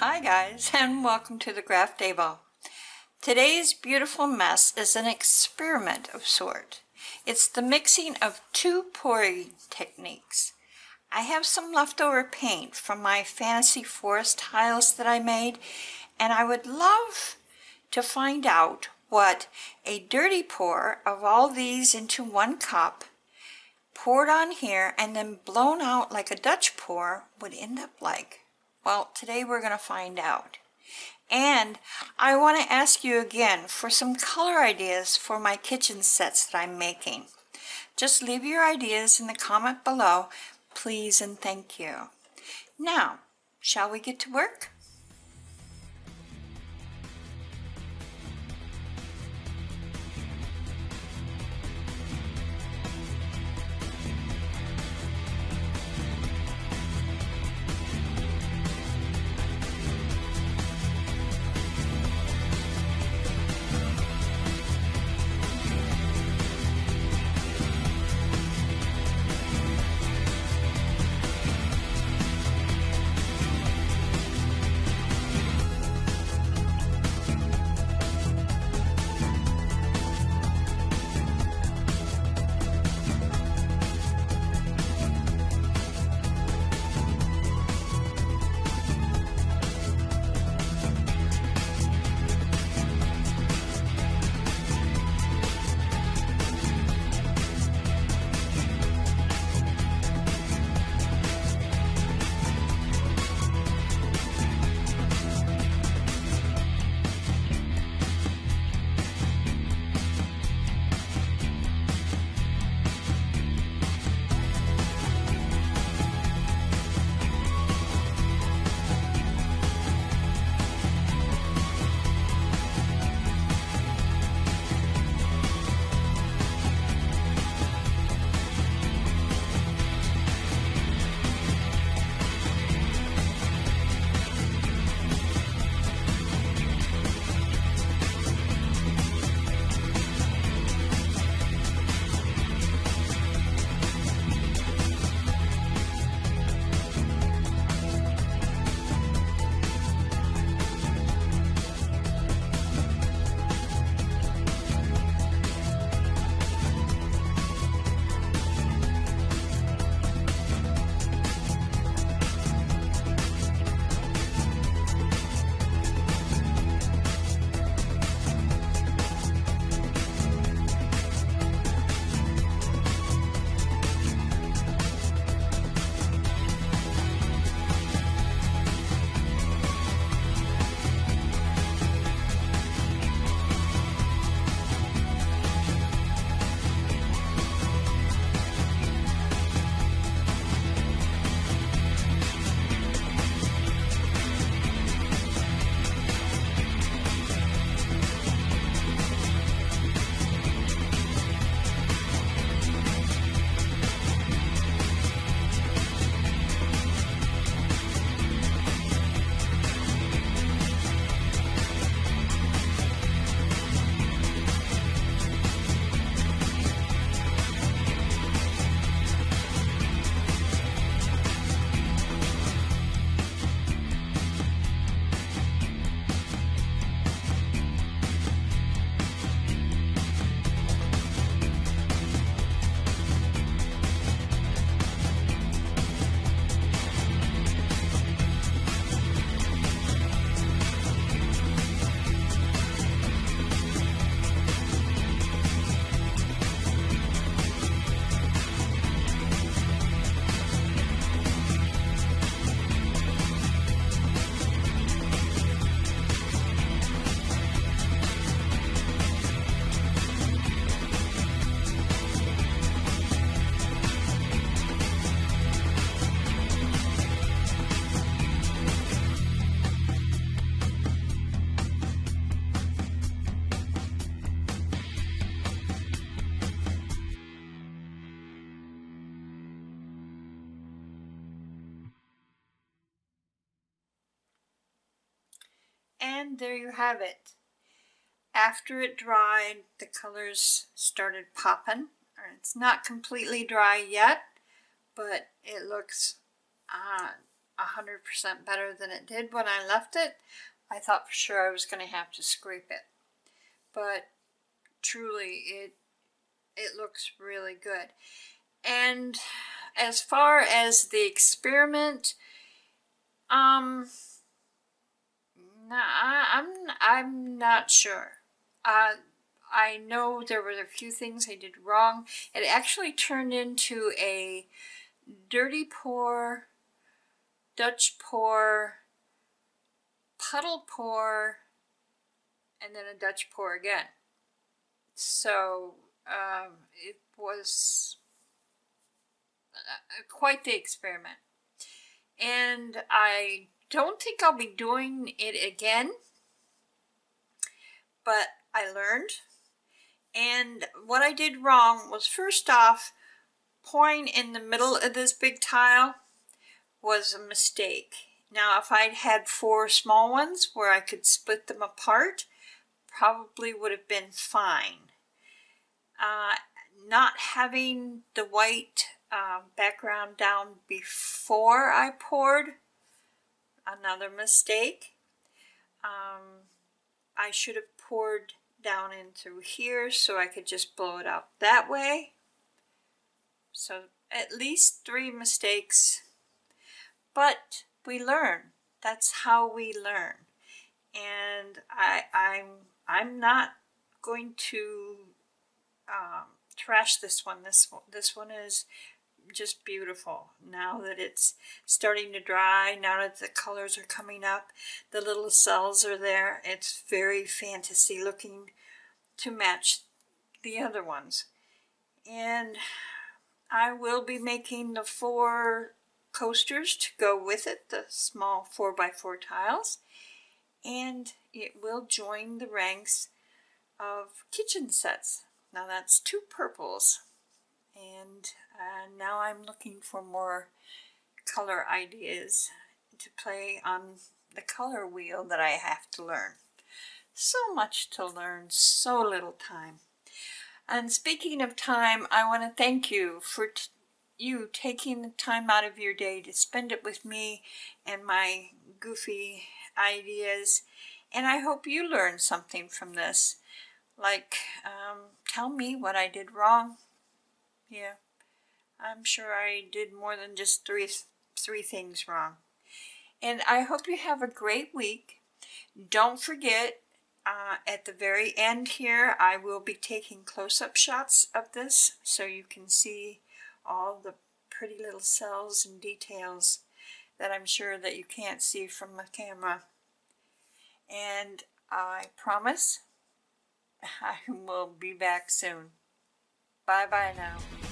Hi guys, and welcome to the craft table. Today's beautiful mess is an experiment of sort. It's the mixing of two pouring techniques. I have some leftover paint from my fantasy forest tiles that I made, and I would love to find out what a dirty pour of all these into one cup, poured on here and then blown out like a Dutch pour would end up like. Well, today we're going to find out. And I want to ask you again for some color ideas for my kitchen sets that I'm making. Just leave your ideas in the comment below, please and thank you. Now, shall we get to work? And there you have it. After it dried, the colors started popping. It's not completely dry yet, but it looks 100% better than it did when I left it. I thought for sure I was going to have to scrape it. But truly, it looks really good. And as far as the experiment, I'm not sure. I know there were a few things I did wrong. It actually turned into a dirty pour, Dutch pour, puddle pour, and then a Dutch pour again. So it was quite the experiment. And I don't think I'll be doing it again, but I learned. And what I did wrong was, first off, pouring in the middle of this big tile was a mistake. Now, if I'd had 4 small ones where I could split them apart, probably would have been fine. Not having the white background down before I poured, another mistake. I should have poured down in through here so I could just blow it out that way. So at least 3 mistakes, but we learn. That's how we learn. And I'm not going to trash this one. This one is just beautiful. Now that it's starting to dry, now that the colors are coming up, the little cells are there, it's very fantasy looking to match the other ones. And I will be making the 4 coasters to go with it, the small 4x4 tiles, and it will join the ranks of kitchen sets. Now that's 2 purples, and now I'm looking for more color ideas to play on the color wheel that I have to learn. So much to learn, so little time. And speaking of time, I want to thank you for you taking the time out of your day to spend it with me and my goofy ideas. And I hope you learned something from this. Like, tell me what I did wrong. Yeah, I'm sure I did more than just three things wrong. And I hope you have a great week. Don't forget, at the very end here, I will be taking close-up shots of this so you can see all the pretty little cells and details that I'm sure that you can't see from the camera. And I promise I will be back soon. Bye-bye now.